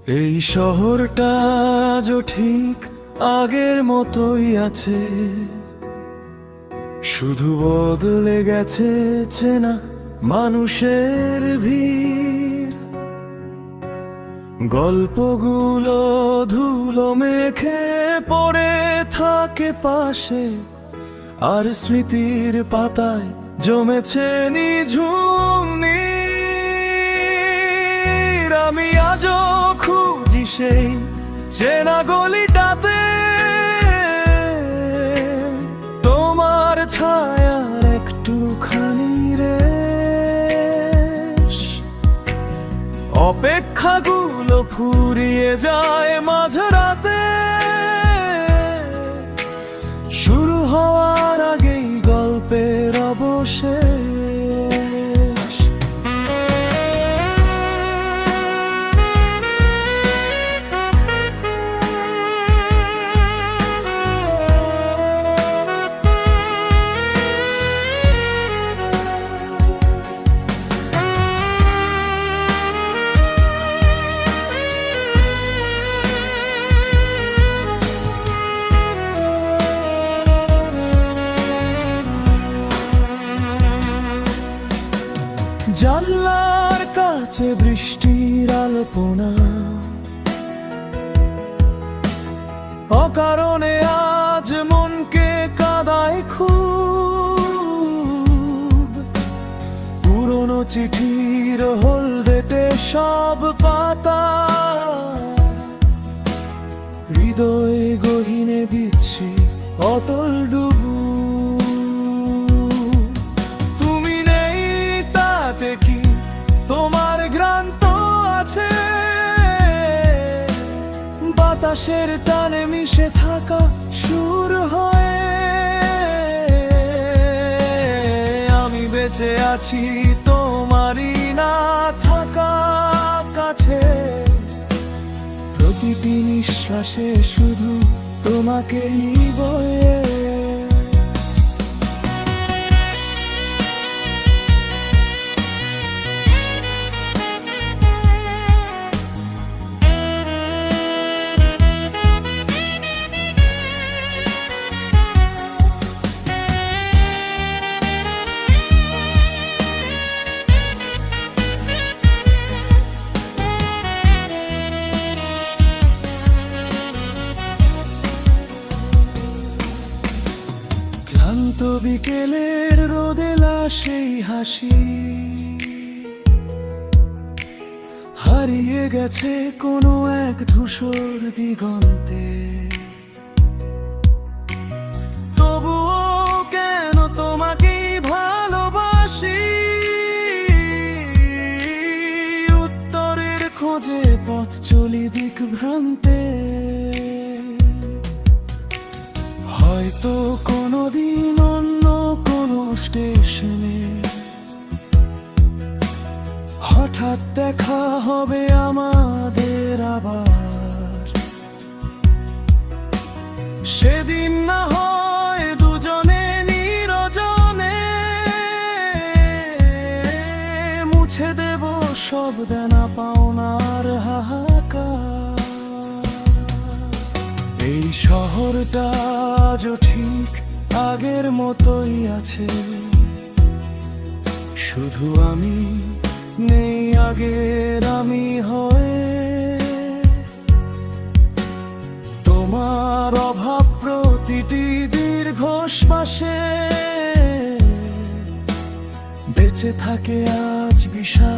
এই শহরটা আজও ঠিক আগের মতোই আছে, শুধু বদলে গেছে চেনা মানুষের ভিড়। গল্পগুলো ধুলো মেখে পড়ে থাকে পাশে, আর স্মৃতির পাতায় জমেছে নিঝুম নীর। আমি আজও খুঁজি সেই চেনা গলিটাতে, তোমার ছায়ার একটুখানি রেশ। অপেক্ষাগুলো ফুরিয়ে যায় মাঝরাতে, শুরু হওয়ার আগেই গল্পের অবশেষ। জানলার কাছে বৃষ্টির আলপনা, অকারণে আজ মনকে কাঁদায় খুব। পুরনো চিঠির হলদেটে সব পাতা, হৃদয় গহীনে দিচ্ছি অতল ডুবু। কি তোমার ঘ্রাণ তো আছে, বাতাসের টানে মিশে থাকা সুর হয়ে। আমি বেঁচে আছি তোমারই না থাকা কাছে, প্রতিটি নিঃশ্বাসে শুধু তোমাকেই বয়ে। ক্লান্ত বিকেলের রোদেলা সেই হাসি, হারিয়ে গেছে কোনো এক ধূসর দিগন্তে। তবুও কেন তোমাকে ভালোবাসি, উত্তরের খোঁজে পথ চলি দিক ভ্রান্তে। হয়তো কোনোদিন অন্য কোনো স্টেশনে হঠাৎ দেখা হবে আমাদের আবার। সেদিন না হয় দুজনে নিরজনে মুছে দেব সব দেনা পাওনার হাহাকার। এই শহরটা আজও ঠিক আগের মতোই আছে, শুধু আমি নেই আগের আমি হয়ে। তোমার অভাব প্রতিটি দীর্ঘশ্বাসে বেঁচে থাকে আজ বিষাদ।